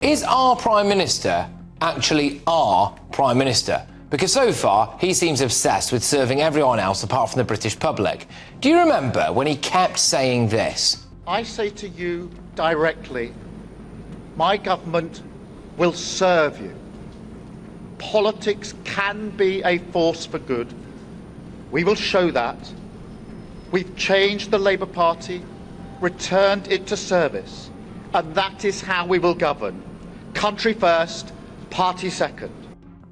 Is our Prime Minister actually our Prime Minister? Because so far, he seems obsessed with serving everyone else apart from the British public. Do you remember when he kept saying this? I say to you directly, my government will serve you. Politics can be a force for good. We will show that. We've changed the Labour Party, returned it to service, and that is how we will govern. Country first, party second.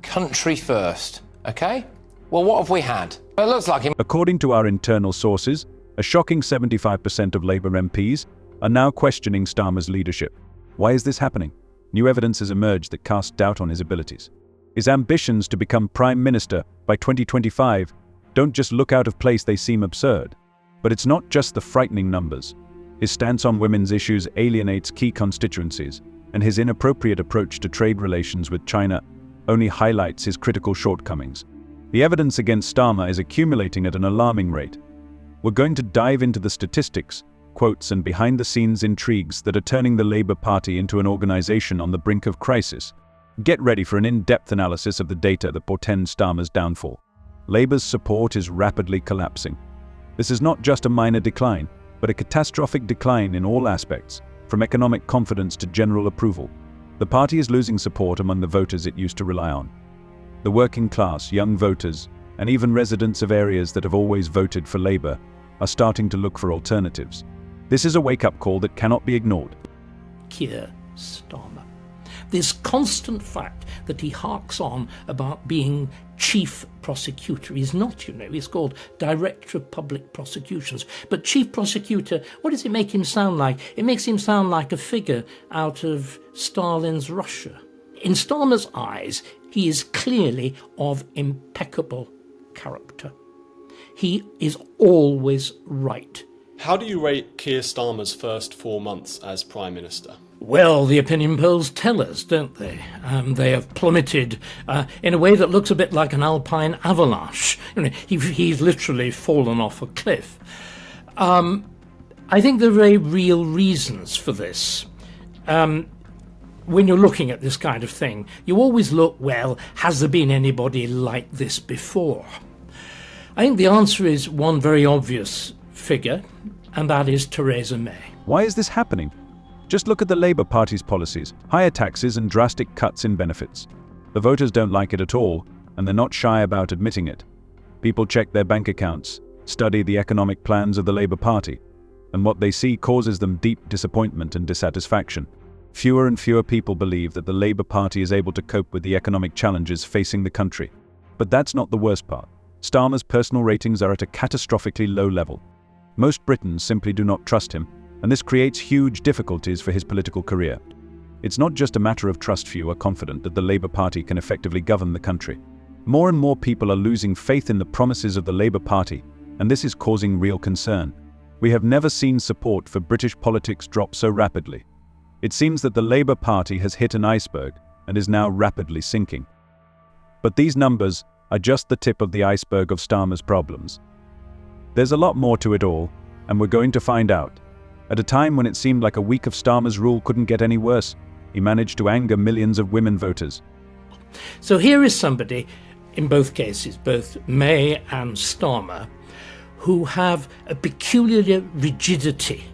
Country first, okay? Well, what have we had? Well, it looks like him. According to our internal sources, a shocking 75% of Labour MPs are now questioning Starmer's leadership. Why is this happening? New evidence has emerged that casts doubt on his abilities. His ambitions to become Prime Minister by 2025 don't just look out of place, they seem absurd. But it's not just the frightening numbers. His stance on women's issues alienates key constituencies, and his inappropriate approach to trade relations with China only highlights his critical shortcomings. The evidence against Starmer is accumulating at an alarming rate. We're going to dive into the statistics, quotes, and behind-the-scenes intrigues that are turning the Labour Party into an organisation on the brink of crisis. Get ready for an in-depth analysis of the data that portends Starmer's downfall. Labour's support is rapidly collapsing. This is not just a minor decline, but a catastrophic decline in all aspects, from economic confidence to general approval. The party is losing support among the voters it used to rely on. The working class, young voters, and even residents of areas that have always voted for Labour are starting to look for alternatives. This is a wake-up call that cannot be ignored. Keir Starmer. This constant fact that he harks on about being chief prosecutor. He's not, he's called Director of Public Prosecutions. But chief prosecutor, what does it make him sound like? It makes him sound like a figure out of Stalin's Russia. In Starmer's eyes, he is clearly of impeccable character. He is always right. How do you rate Keir Starmer's first 4 months as Prime Minister? Well, the opinion polls tell us, don't they? They have plummeted in a way that looks a bit like an alpine avalanche. He's literally fallen off a cliff. I think there are very real reasons for this. When you're looking at this kind of thing, you always look, well, has there been anybody like this before? I think the answer is one very obvious figure, and that is Theresa May. Why is this happening? Just look at the Labour Party's policies, higher taxes and drastic cuts in benefits. The voters don't like it at all, and they're not shy about admitting it. People check their bank accounts, study the economic plans of the Labour Party, and what they see causes them deep disappointment and dissatisfaction. Fewer and fewer people believe that the Labour Party is able to cope with the economic challenges facing the country. But that's not the worst part. Starmer's personal ratings are at a catastrophically low level. Most Britons simply do not trust him, and this creates huge difficulties for his political career. It's not just a matter of trust. Few are confident that the Labour Party can effectively govern the country. More and more people are losing faith in the promises of the Labour Party, and this is causing real concern. We have never seen support for British politics drop so rapidly. It seems that the Labour Party has hit an iceberg and is now rapidly sinking. But these numbers are just the tip of the iceberg of Starmer's problems. There's a lot more to it all, and we're going to find out. At a time when it seemed like a week of Starmer's rule couldn't get any worse, he managed to anger millions of women voters. So here is somebody, in both cases, both May and Starmer, who have a peculiar rigidity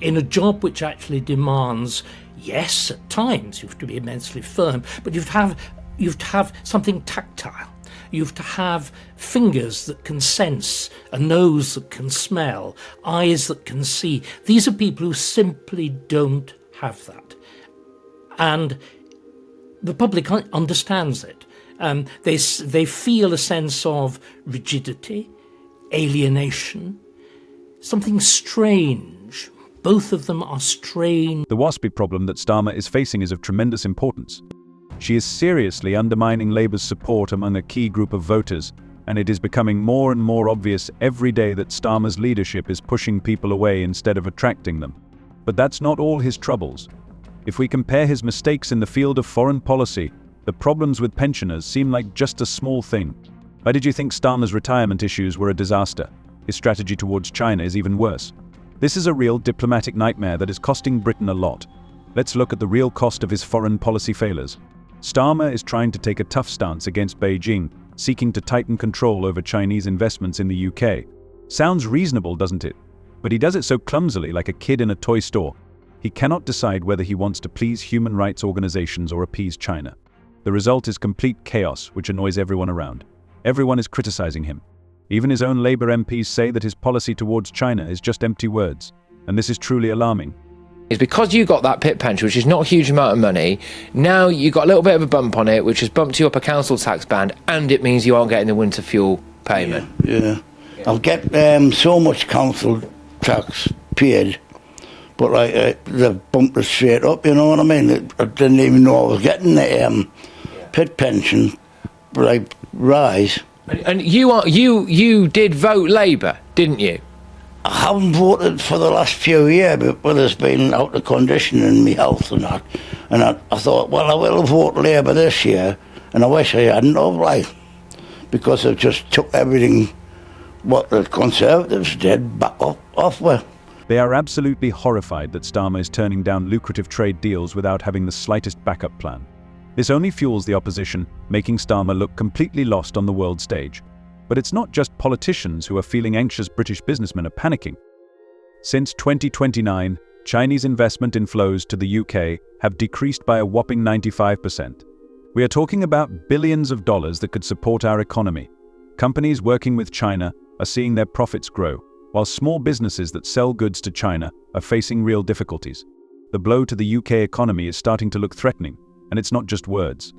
in a job which actually demands, yes, at times you have to be immensely firm, but you have to have something tactile. You have to have fingers that can sense, a nose that can smell, eyes that can see. These are people who simply don't have that. And the public understands it. They feel a sense of rigidity, alienation, something strange. Both of them are strange. The waspy problem that Starmer is facing is of tremendous importance. She is seriously undermining Labour's support among a key group of voters, and it is becoming more and more obvious every day that Starmer's leadership is pushing people away instead of attracting them. But that's not all his troubles. If we compare his mistakes in the field of foreign policy, the problems with pensioners seem like just a small thing. Why did you think Starmer's retirement issues were a disaster? His strategy towards China is even worse. This is a real diplomatic nightmare that is costing Britain a lot. Let's look at the real cost of his foreign policy failures. Starmer is trying to take a tough stance against Beijing, seeking to tighten control over Chinese investments in the UK. Sounds reasonable, doesn't it? But he does it so clumsily, like a kid in a toy store. He cannot decide whether he wants to please human rights organizations or appease China. The result is complete chaos, which annoys everyone around. Everyone is criticizing him. Even his own Labour MPs say that his policy towards China is just empty words. And this is truly alarming. Is because you got that pit pension, which is not a huge amount of money, now you got a little bit of a bump on it, which has bumped you up a council tax band, and it means you aren't getting the winter fuel payment. Yeah. I'll get so much council tax paid, but they've bumped it straight up, you know what I mean? I didn't even know I was getting the pit pension, rise. And you did vote Labour, didn't you? I haven't voted for the last few years, but it's been out of condition in my health and that. And I thought, well, I will vote Labour this year, and I wish I hadn't of, because they've just took everything what the Conservatives did back off with. They are absolutely horrified that Starmer is turning down lucrative trade deals without having the slightest backup plan. This only fuels the opposition, making Starmer look completely lost on the world stage. But it's not just politicians who are feeling anxious. British businessmen are panicking. Since 2029, Chinese investment inflows to the UK have decreased by a whopping 95%. We are talking about billions of dollars that could support our economy. Companies working with China are seeing their profits grow, while small businesses that sell goods to China are facing real difficulties. The blow to the UK economy is starting to look threatening, and it's not just words.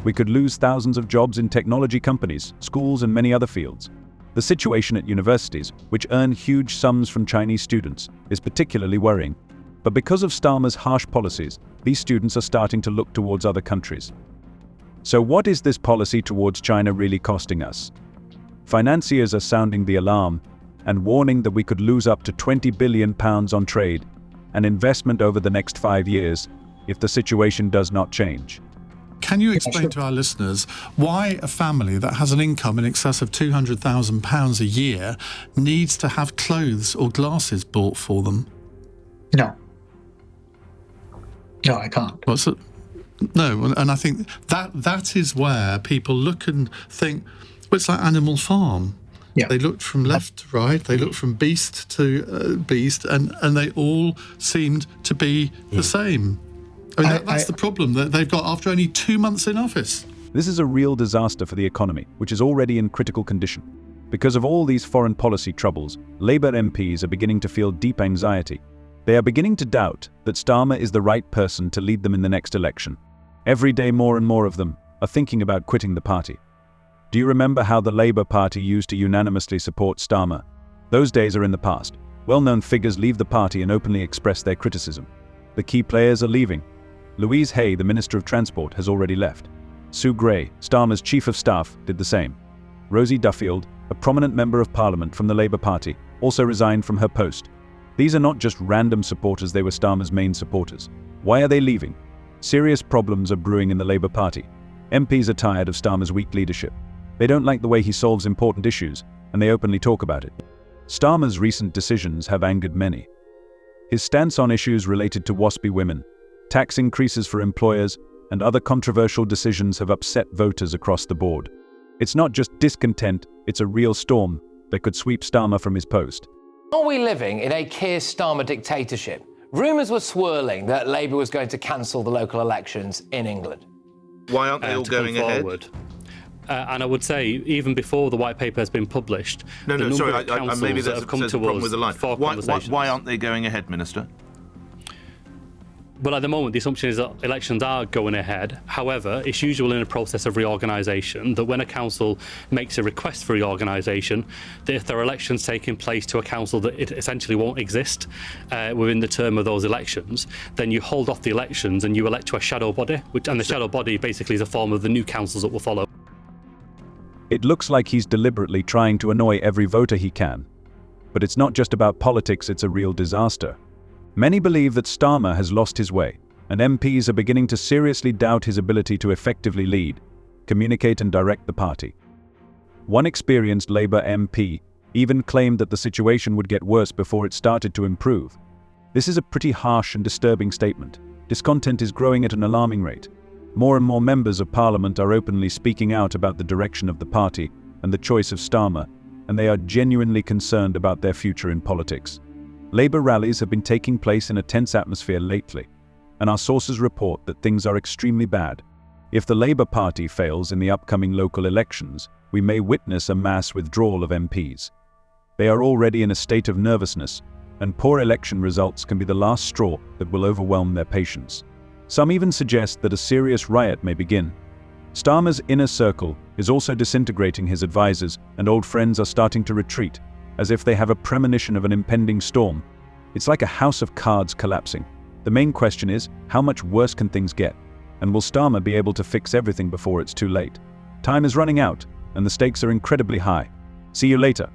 We could lose thousands of jobs in technology companies, schools, and many other fields. The situation at universities, which earn huge sums from Chinese students, is particularly worrying. But because of Starmer's harsh policies, these students are starting to look towards other countries. So what is this policy towards China really costing us? Financiers are sounding the alarm and warning that we could lose up to £20 billion on trade and investment over the next 5 years if the situation does not change. Can you explain to our listeners why a family that has an income in excess of £200,000 a year needs to have clothes or glasses bought for them? No, I can't. What's it? No, and I think that is where people look and think, well, it's like Animal Farm. Yeah. They looked from left to right, they looked from beast to beast, and they all seemed to be the same. I mean, that's the problem that they've got after only 2 months in office. This is a real disaster for the economy, which is already in critical condition. Because of all these foreign policy troubles, Labour MPs are beginning to feel deep anxiety. They are beginning to doubt that Starmer is the right person to lead them in the next election. Every day more and more of them are thinking about quitting the party. Do you remember how the Labour Party used to unanimously support Starmer? Those days are in the past. Well-known figures leave the party and openly express their criticism. The key players are leaving. Louise Hay, the Minister of Transport, has already left. Sue Gray, Starmer's Chief of Staff, did the same. Rosie Duffield, a prominent Member of Parliament from the Labour Party, also resigned from her post. These are not just random supporters, they were Starmer's main supporters. Why are they leaving? Serious problems are brewing in the Labour Party. MPs are tired of Starmer's weak leadership. They don't like the way he solves important issues, and they openly talk about it. Starmer's recent decisions have angered many. His stance on issues related to WASPy women, tax increases for employers, and other controversial decisions have upset voters across the board. It's not just discontent, it's a real storm that could sweep Starmer from his post. Are we living in a Keir Starmer dictatorship? Rumours were swirling that Labour was going to cancel the local elections in England. Why aren't they all going ahead? And I would say, even before the white paper has been published, maybe there's a problem with the line. Why aren't they going ahead, Minister? Well, at the moment, the assumption is that elections are going ahead. However, it's usual in a process of reorganisation that when a council makes a request for reorganisation, that if there are elections taking place to a council that it essentially won't exist within the term of those elections, then you hold off the elections and you elect to a shadow body, and the shadow body basically is a form of the new councils that will follow. It looks like he's deliberately trying to annoy every voter he can. But it's not just about politics, it's a real disaster. Many believe that Starmer has lost his way, and MPs are beginning to seriously doubt his ability to effectively lead, communicate and direct the party. One experienced Labour MP even claimed that the situation would get worse before it started to improve. This is a pretty harsh and disturbing statement. discontent is growing at an alarming rate. More and more members of Parliament are openly speaking out about the direction of the party and the choice of Starmer, and they are genuinely concerned about their future in politics. Labour rallies have been taking place in a tense atmosphere lately, and our sources report that things are extremely bad. If the Labour Party fails in the upcoming local elections, we may witness a mass withdrawal of MPs. They are already in a state of nervousness, and poor election results can be the last straw that will overwhelm their patience. Some even suggest that a serious riot may begin. Starmer's inner circle is also disintegrating. His advisors and old friends are starting to retreat, as if they have a premonition of an impending storm. It's like a house of cards collapsing. The main question is, how much worse can things get? And will Starmer be able to fix everything before it's too late? Time is running out, and the stakes are incredibly high. See you later.